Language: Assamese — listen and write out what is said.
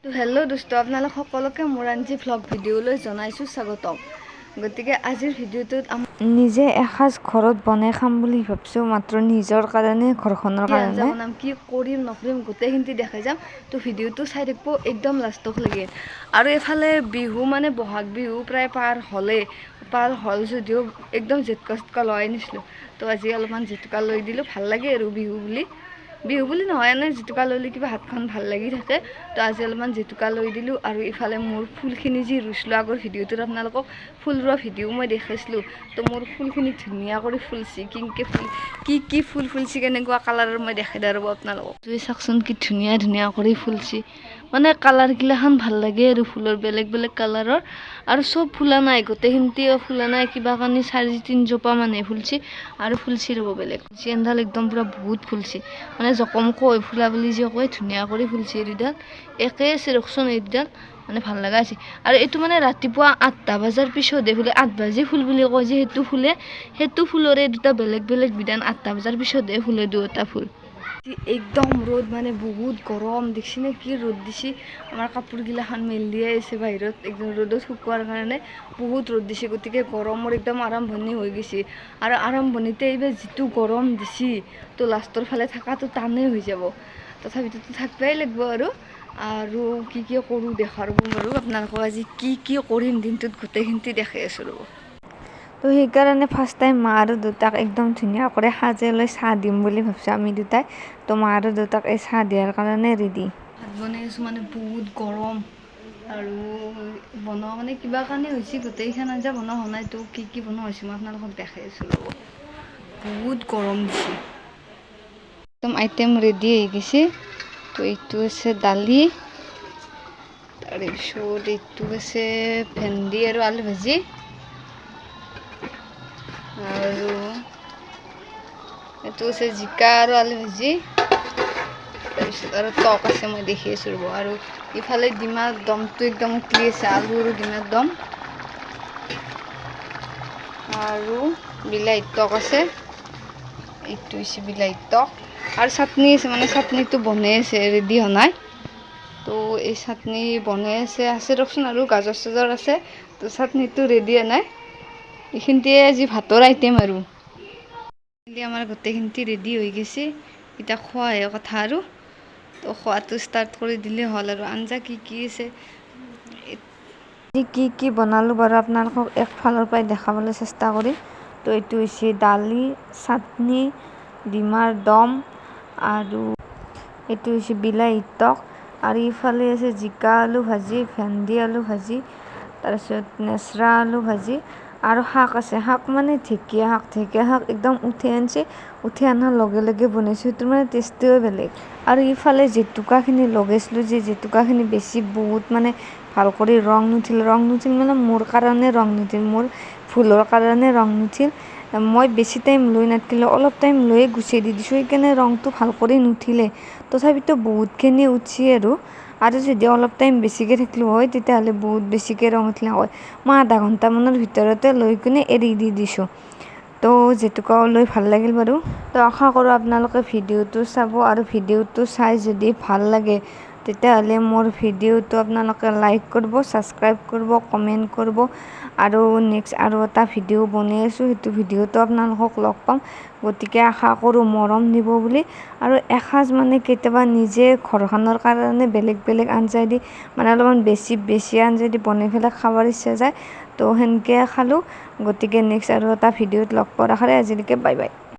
তো হেল্ল' দোস্ত আপোনালোক সকলোকে মোৰ আনজি ভ্লগ ভিডিঅ'লৈ জনাইছোঁ স্বাগতম। গতিকে আজিৰ ভিডিঅ'টোত নিজে এসাঁজ ঘৰত বনাই খাম বুলি ভাবিছোঁ, মাত্ৰ নিজৰ কাৰণে, ঘৰখনৰ কি আঞ্জা কাৰণে। বনাম, কি কৰিম নকৰিম গোটেইখিনি দেখাই যাম। তো ভিডিঅ'টো চাই থাকিব একদম লাষ্টক লাগে। আৰু এফালে বিহু মানে বহাগ বিহু প্ৰায় পাৰ হ'ল যদিও একদম জেতুকা লোৱাই নিছিলোঁ। তো আজি অলপমান জেতুকা লৈ দিলোঁ, ভাল লাগে আৰু বিহু বুলি নহয়, এনেই জেতুকা ল'লে কিবা হাতখন ভাল লাগি থাকে। তো আজি অলপমান জেতুকা লৈ দিলোঁ। আৰু ইফালে মোৰ ফুলখিনি যি ৰুইছিলোঁ আগৰ ভিডিঅ'টোত আপোনালোকক ফুল ৰোৱা ভিডিঅ' মই দেখাইছিলোঁ। তো মোৰ ফুলখিনি ধুনীয়া কৰি ফুলছি, কি ফুল ফুলছি, কেনেকুৱা কালাৰৰ মই দেখাই দিওঁ ৰ'ব আপোনালোকক। জুই চাওকচোন কি ধুনীয়া কৰি ফুলছি, মানে কালাৰগিলাখান ভাল লাগে আৰু ফুলৰ বেলেগ বেলেগ কালাৰৰ। আৰু চব ফুলা নাই, গোটেইখিনিও ফুলা নাই, কিবা কানি 4-3 জোপা মানে ফুলছি। আৰু ফুলছি ৰ'ব বেলেগ এনডাল একদম পূৰা বহুত ফুলছি, মানে জকমকৈ ফুলা বুলি যে কয়, ধুনীয়া কৰি ফুলছি। এইডাল একে আছে ৰকচোন, এইডাল মানে ভাল লগা আছে। আৰু এইটো মানে ৰাতিপুৱা 8টা বজাৰ পিছতহে ফুলে, 8 বাজি ফুল বুলি কয় যে সেইটো ফুলে, সেইটো ফুলৰে দুটা বেলেগ বিধান। 8টা বজাৰ পিছতহে ফুলে দুটা ফুল। একদম ৰ'দ, মানে বহুত গৰম দেখছিনে, কি ৰ'দ দিছি। আমাৰ কাপোৰগিলাখান মেলি দিয়ে আছে বাহিৰত, একদম ৰ'দত শুকোৱাৰ কাৰণে বহুত ৰ'দ দিছে। গতিকে গৰমৰ একদম আৰম্ভণি হৈ গৈছে। আৰু আৰম্ভণিতে এইবাৰ যিটো গৰম দিছি, তো লাষ্টৰ ফালে থকাটো টানেই হৈ যাব। তথাপিতো থাকিবই লাগিব। আৰু কি কৰোঁ দেখাব বাৰু আপোনালোকক। আজি কি কৰিম দিনটোত গোটেইখিনি দেখাই আছোঁ ৰ'ব। তো সেইকাৰণে ফাৰ্ষ্ট টাইম মা আৰু দেউতাক একদম ধুনীয়া কৰি সাজে লৈ চাহ দিম বুলি ভাবিছোঁ আমি দুটাই। তো মা আৰু দেউতাক এই চাহ দিয়াৰ কাৰণে ৰেডি। ভাত বনাই আছোঁ, মানে বহুত গৰম। আৰু বনোৱা মানে কিবা কাৰণে হৈছে, গোটেইখন আঞ্জা বনোৱা হোৱা নাই। তো কি বনোৱা হৈছে মই আপোনালোকক দেখাই আছোঁ ৰ'ব। বহুত গৰম দিছে, একদম আইটেম ৰেডি হৈ গৈছে। তো এইটো আছে দালি, তাৰপিছত এইটো আছে ভেন্দি আৰু আলু ভাজি, আৰু এইটো আছে জিকা আৰু আলু ভাজি, তাৰপিছত আৰু টক আছে মই দেখি আছোঁ ৰ'ব। আৰু ইফালে ডিমাৰ দমটো একদম উতলি আছে, আলু আৰু ডিমাৰ দম, আৰু বিলাহীৰ টক আছে। এইটো হৈছে বিলাহীৰ টক, আৰু চাটনি আছে, মানে চাটনিটো বনাই আছে, ৰেডি হোৱা নাই। তো এই চাটনি বনাই আছে ৰকচোন, আৰু গাজৰ চাজৰ আছে। তো চাটনিটো ৰেডি হোৱা নাই। এইখিনিতে আজি ভাতৰ আইটেম। আৰু আমাৰ গোটেইখিনি ৰেডি হৈ গৈছে, এতিয়া খোৱাহে কথা। আৰু তো খোৱাটো ষ্টাৰ্ট কৰি দিলে হ'ল। আৰু আঞ্জা কি আছে, কি বনালোঁ বাৰু আপোনালোকক একফালৰ পৰাই দেখাবলৈ চেষ্টা কৰিম। তো এইটো হৈছে দালি, চাটনি, ডিমাৰ দম, আৰু এইটো হৈছে বিলাহীৰ টক, আৰু ইফালে আছে জিকা আলু ভাজি, ভেন্দি আলু ভাজি, তাৰপিছত নেচৰা আলু ভাজি, আৰু শাক আছে। শাক মানে ঢেকীয়া শাক একদম উঠি অনাৰ লগে লগে বনাইছোঁ। সেইটো মানে টেষ্টিও বেলেগ। আৰু ইফালে জেতুকাখিনি লগাইছিলোঁ, জেতুকাখিনি বেছি বহুত মানে ভাল কৰি ৰং নুঠিল মানে মোৰ কাৰণে ৰং নুঠিল, মোৰ ভুলৰ কাৰণে ৰং নুঠিল। মই বেছি টাইম লৈ নাথাকিলোঁ, অলপ টাইম লৈয়ে গুচাই দি দিছোঁ, সেইকাৰণে ৰংটো ভাল কৰি নুঠিলে। তথাপিতো বহুতখিনি উঠছি। আৰু যদি অলপ টাইম বেছিকৈ থাকিলোঁ হয়, তেতিয়াহ'লে বহুত বেছিকৈ ৰং উঠিলে হয়। মই আধা ঘণ্টামানৰ ভিতৰতে লৈ কিনে এৰি দি দিছোঁ। তো জেতুকাও লৈ ভাল লাগিল বাৰু। তো আশা কৰোঁ আপোনালোকে ভিডিঅ'টো চাব, আৰু ভিডিঅ'টো চাই যদি ভাল লাগে তেতিয়াহ'লে মোৰ ভিডিঅ'টো আপোনালোকে লাইক কৰিব, ছাবস্ক্ৰাইব কৰিব, কমেণ্ট কৰিব। আৰু নেক্সট আৰু এটা ভিডিঅ' বনাই আছোঁ, সেইটো ভিডিঅ'টো আপোনালোকক লগ পাম। গতিকে আশা কৰোঁ মৰম দিব বুলি। আৰু এসাঁজ মানে কেতিয়াবা নিজে ঘৰখনৰ কাৰণে বেলেগ আঞ্জা দি, মানে অলপমান বেছি আঞ্জা দি বনাই পেলাই খাবৰ ইচ্ছা যায়। তো সেনেকৈ খালোঁ। গতিকে নেক্সট আৰু এটা ভিডিঅ'ত লগ পোৱাৰ আশাৰে আজিলৈকে বাই বাই।